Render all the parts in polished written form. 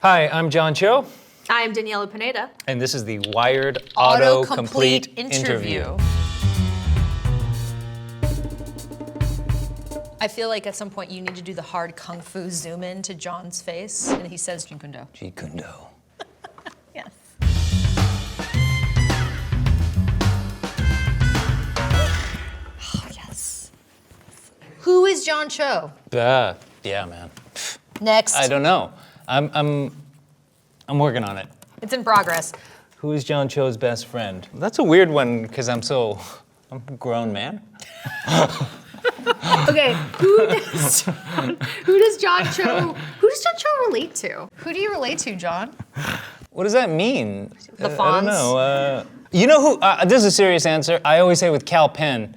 Hi, I'm John Cho. I'm Daniella Pineda. And this is the Wired Autocomplete Interview. I feel like at some point you need to do the hard kung fu zoom in to John's face, and he says Jeet Kune Do. Jeet Kune Do. Yes. Oh, yes. Who is John Cho? Yeah, man. Next. I don't know. I'm working on it. It's in progress. Who is John Cho's best friend? That's a weird one because I'm a grown man. Okay, who does John Cho relate to? Who do you relate to, John? What does that mean? The Fonz? I don't know. You know who? This is a serious answer. I always say with Cal Penn,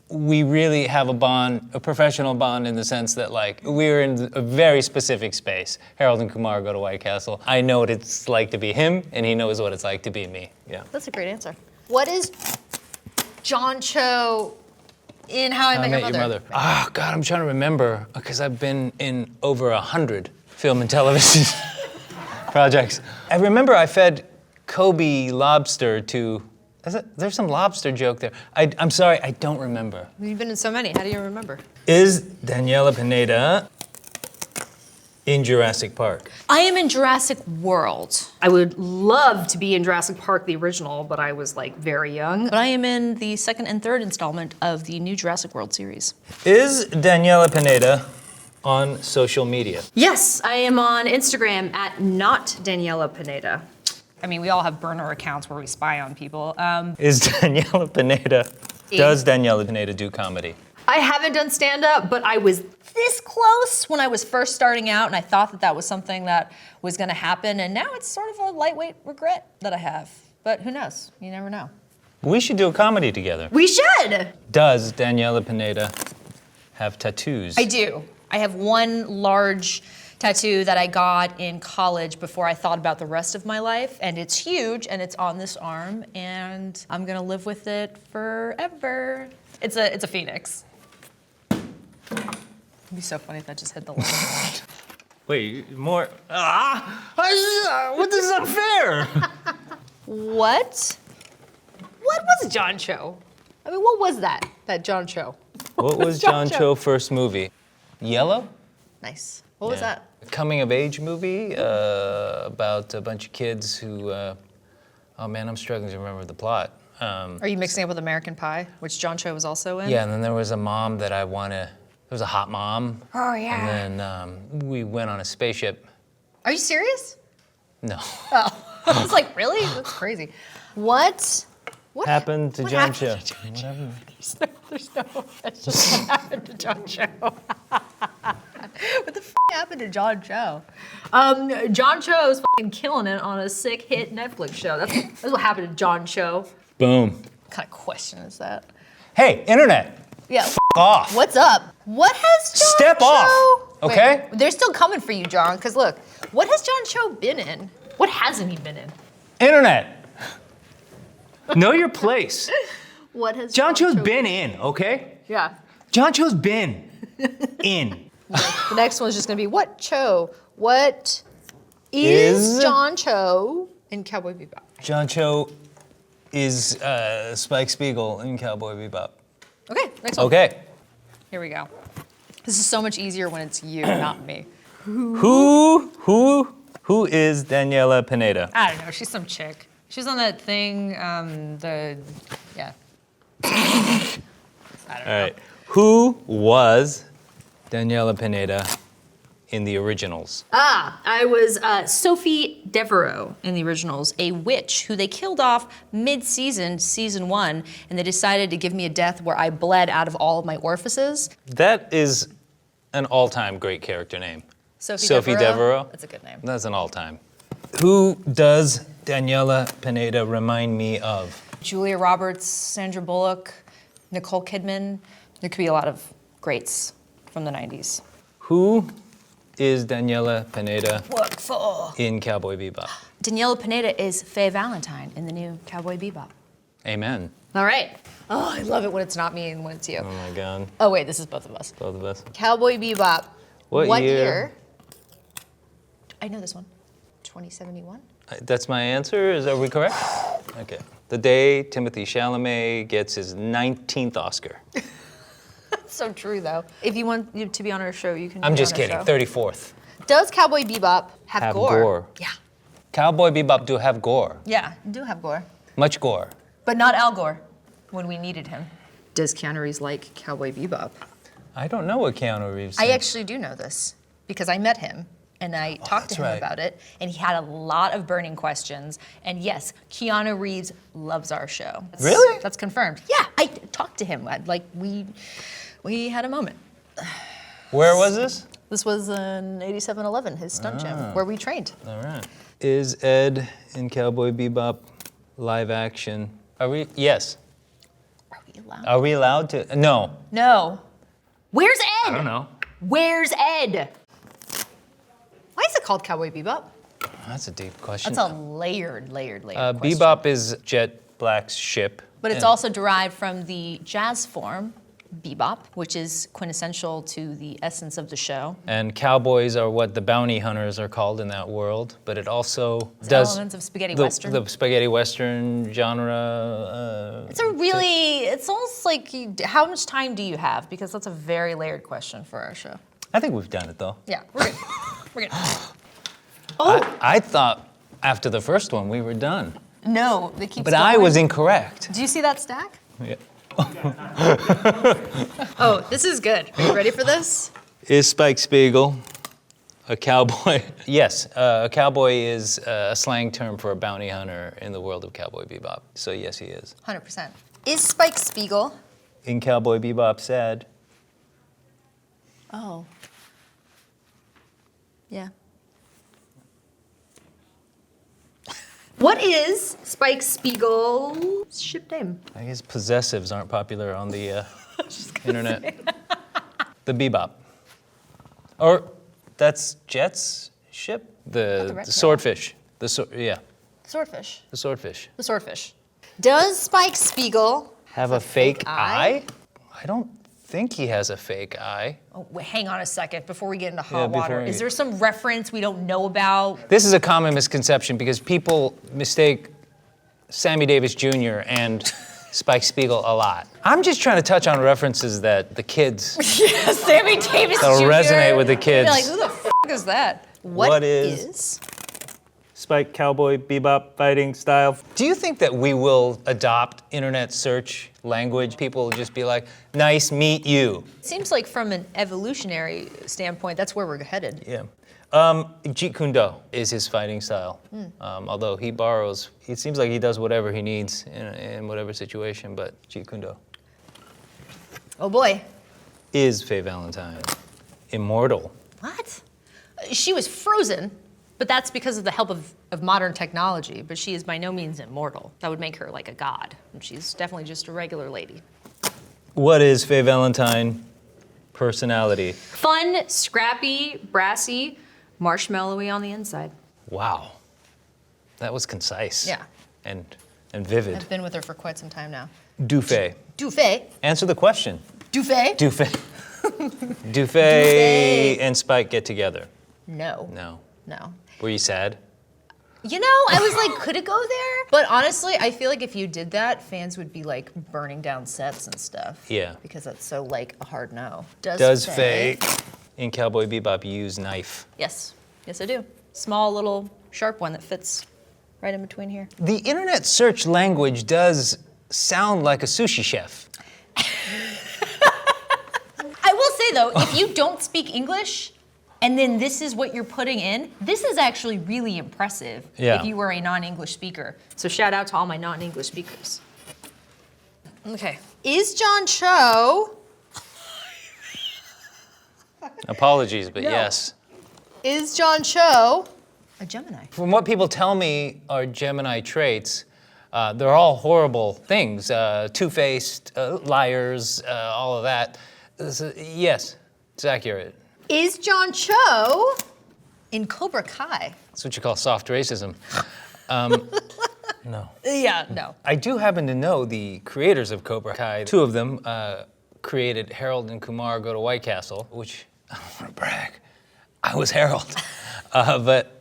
we really have a bond, a professional bond, in the sense that like we're in a very specific space. Harold and Kumar go to White Castle. I know what it's like to be him, and he knows what it's like to be me. Yeah. That's a great answer. What is John Cho in How I Met Your Mother? Oh God, I'm trying to remember because I've been in over 100 film and television projects. I remember I fed Kobe lobster to. There's some lobster joke there. I'm sorry, I don't remember. You've been in so many. How do you remember? Is Daniella Pineda in Jurassic Park? I am in Jurassic World. I would love to be in Jurassic Park, the original, but I was like very young. But I am in the second and third installment of the new Jurassic World series. Is Daniella Pineda on social media? Yes, I am on Instagram at not Daniella Pineda. I mean, we all have burner accounts where we spy on people. Does Daniella Pineda do comedy? I haven't done stand-up, but I was this close when I was first starting out, and I thought that was something that was gonna happen, and now it's sort of a lightweight regret that I have. But who knows? You never know. We should do a comedy together. We should! Does Daniella Pineda have tattoos? I do. I have one large tattoo that I got in college before I thought about the rest of my life, and it's huge, and it's on this arm, and I'm gonna live with it forever. It's a phoenix. It'd be so funny if that just hit the line. Wait, more? What? This is unfair. What? What was John Cho? I mean, what was that John Cho? What was John Cho's first movie? Yellow? Nice. What was that? A coming of age movie about a bunch of kids who, oh man, I'm struggling to remember the plot. Are you mixing up with American Pie, which John Cho was also in? Yeah, and then there was a mom that there was a hot mom. Oh, yeah. And then we went on a spaceship. Are you serious? No. Oh, I was like, really? That's crazy. What happened to John Cho? Whatever. There's no, that's just what happened to John Cho. What the f happened to John Cho? John Cho's fucking killing it on a sick hit Netflix show. That's what happened to John Cho. Boom. What kind of question is that? Hey, internet. Yeah. F off. What's up? What has John Step Cho? off, okay? Wait, they're still coming for you, John, because look, what has John Cho been in? What hasn't he been in? Internet. Know your place. What has John Cho's been in, okay? Yeah. John Cho's been in. The next one's just gonna be what Cho? What is John Cho in Cowboy Bebop? John Cho is Spike Spiegel in Cowboy Bebop. Okay, next one. Okay. Here we go. This is so much easier when it's you, not me. Who is Daniella Pineda? I don't know. She's some chick. She's on that thing. Yeah. I don't know. All right. Who was Daniella Pineda in the originals? I was Sophie Devereaux in the originals, a witch who they killed off mid-season, season 1, and they decided to give me a death where I bled out of all of my orifices. That is an all-time great character name. Sophie Devereaux? That's a good name. That's an all-time. Who does Daniella Pineda remind me of? Julia Roberts, Sandra Bullock, Nicole Kidman. There could be a lot of greats from the 90s. Who is Daniella Pineda Work for? in Cowboy Bebop? Daniella Pineda is Faye Valentine in the new Cowboy Bebop. Amen. All right. Oh, I love it when it's not me and when it's you. Oh my God. Oh wait, this is both of us. Both of us. Cowboy Bebop. What year? I know this one. 2071. That's my answer. Are we correct? Okay. The day Timothée Chalamet gets his 19th Oscar. That's so true, though. If you want to be on our show, you can. I'm be just on our kidding. show. 34th. Does Cowboy Bebop have gore? Yeah. Cowboy Bebop do have gore. Yeah, do have gore. Much gore. But not Al Gore when we needed him. Does Keanu Reeves like Cowboy Bebop? I don't know what Keanu Reeves I thinks. actually do know this because I met him and I talked to him right. about it, and he had a lot of burning questions. And yes, Keanu Reeves loves our show. Really? That's confirmed. Yeah, I talked to him. We had a moment. Where was this? This was in 8711, his stunt gym, where we trained. All right. Is Ed in Cowboy Bebop live action? Are we? Yes. Are we allowed? Are we allowed to? No. No. Where's Ed? I don't know. Where's Ed? Why is it called Cowboy Bebop? That's a deep question. That's a layered question. Bebop is Jet Black's ship. But it's and- also derived from the jazz form, bebop, which is quintessential to the essence of the show. And cowboys are what the bounty hunters are called in that world, but it also does Elements of spaghetti the, western. the spaghetti western genre. It's almost like, how much time do you have? Because that's a very layered question for our show. I think we've done it though. Yeah, we're good. We're good. Oh, I thought after the first one we were done, no, it keeps but going. I was incorrect. Do you see that stack? Yeah. Oh, this is good. Are you ready for this? Is Spike Spiegel a cowboy? Yes, a cowboy is a slang term for a bounty hunter in the world of Cowboy Bebop. So yes, he is. 100%. Is Spike Spiegel? In Cowboy Bebop said, Oh. Yeah. What is Spike Spiegel's ship name? I guess possessives aren't popular on the internet. The Bebop. Or that's Jet's ship? The retro. swordfish. Swordfish. The swordfish. The swordfish. Does Spike Spiegel Have a fake eye? I don't think he has a fake eye. Oh, wait, hang on a second before we get into hot Yeah, before water. we Is get- there some reference we don't know about? This is a common misconception because people mistake Sammy Davis Jr. and Spike Spiegel a lot. I'm just trying to touch on references that the kids Yeah, Sammy Davis that'll Jr. resonate with the kids. You're like, who the f*** is that? What is Spike Cowboy Bebop fighting style. Do you think that we will adopt internet search language? People will just be like, nice meet you. It seems like from an evolutionary standpoint, that's where we're headed. Yeah. Jeet Kune Do is his fighting style. Although he borrows, it seems like he does whatever he needs in whatever situation, but Jeet Kune Do. Oh boy. Is Faye Valentine immortal? What? She was frozen, but that's because of the help of modern technology, but she is by no means immortal. That would make her like a god, and she's definitely just a regular lady. What is Faye Valentine personality? Fun, scrappy, brassy, marshmallowy on the inside. Wow. That was concise. Yeah. And vivid. I've been with her for quite some time now. Do Faye. Do Faye. Answer the question. Do Faye? Do Faye. Do Faye and Spike get together? No. No. No. Were you sad? You know, I was like, could it go there? But honestly, I feel like if you did that, fans would be like burning down sets and stuff. Yeah. Because that's so like a hard no. Does Faye in Cowboy Bebop use knife? Yes. Yes, I do. Small little sharp one that fits right in between here. The internet search language does sound like a sushi chef. I will say though, if you don't speak English, and then this is what you're putting in, this is actually really impressive if you were a non-English speaker. So shout out to all my non-English speakers. Okay. Is John Cho, Apologies, but No. yes. is John Cho a Gemini? From what people tell me are Gemini traits, they're all horrible things. Two-faced, liars, all of that. Yes, it's accurate. Is John Cho in Cobra Kai? That's what you call soft racism. No. Yeah, no. I do happen to know the creators of Cobra Kai. Two of them created Harold and Kumar Go to White Castle, which, I don't want to brag, I was Harold. But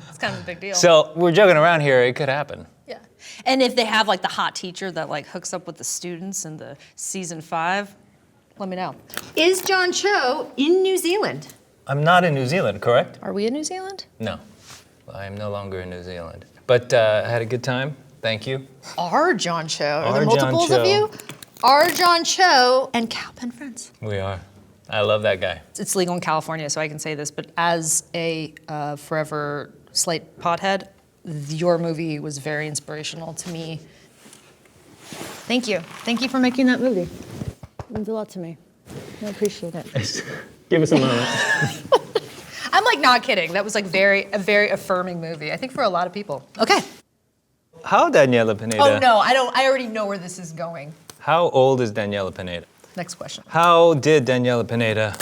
It's kind of a big deal. so we're joking around here. It could happen. Yeah. And if they have like the hot teacher that like hooks up with the students in the season 5, let me know. Is John Cho in New Zealand? I'm not in New Zealand, correct? Are we in New Zealand? No, I am no longer in New Zealand. But I had a good time. Thank you. Are John Cho? Are there Are John multiples Cho. of you? Are John Cho and Cowpen friends? We are. I love that guy. It's legal in California, so I can say this, but as a forever Slate pothead, your movie was very inspirational to me. Thank you. Thank you for making that movie. It means a lot to me. I appreciate it. Give us a moment. I'm like not kidding. That was like a very affirming movie. I think for a lot of people. Okay. How Daniella Pineda? Oh no, I already know where this is going. How old is Daniella Pineda? Next question. How did Daniella Pineda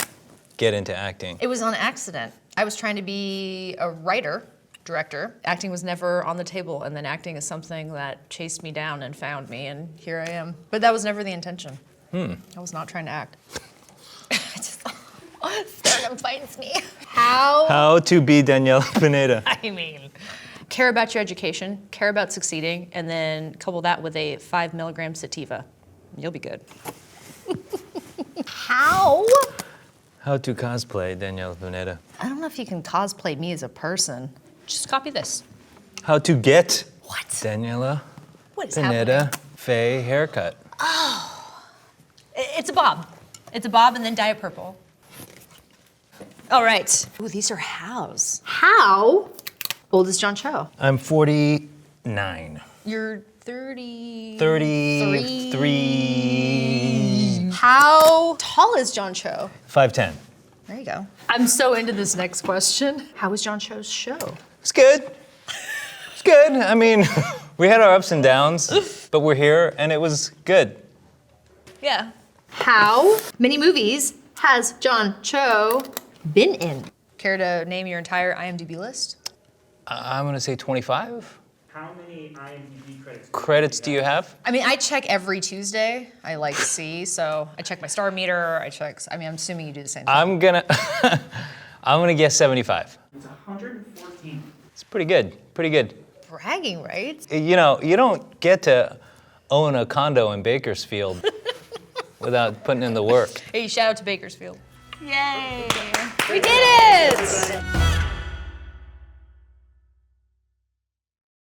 get into acting? It was on accident. I was trying to be a writer, director. Acting was never on the table, and then acting is something that chased me down and found me, and here I am. But that was never the intention. I was not trying to act. Stardom finds me. How to be Daniella Pineda? I mean, care about your education, care about succeeding, and then couple that with a 5 milligram sativa. You'll be good. How? How to cosplay Daniella Pineda? I don't know if you can cosplay me as a person. Just copy this. How to get What? Daniella What is Pineda happening? Faye haircut? It's a bob. It's a bob and then dye it purple. All right. Ooh, these are hows. How old is John Cho? I'm 49. You're 30. 33. How tall is John Cho? 5'10". There you go. I'm so into this next question. How was John Cho's show? It's good. It's good. I mean, we had our ups and downs, but we're here and it was good. Yeah. How many movies has John Cho been in? Care to name your entire IMDb list? I'm gonna say 25. How many IMDb Credits do you have? I mean, I check every Tuesday. I like to see, so I check my star meter. I'm assuming you do the same thing. I'm gonna guess 75. It's 114. It's pretty good. Pretty good. Bragging rights. You know, you don't get to own a condo in Bakersfield without putting in the work. Hey, shout out to Bakersfield. Yay! We did it!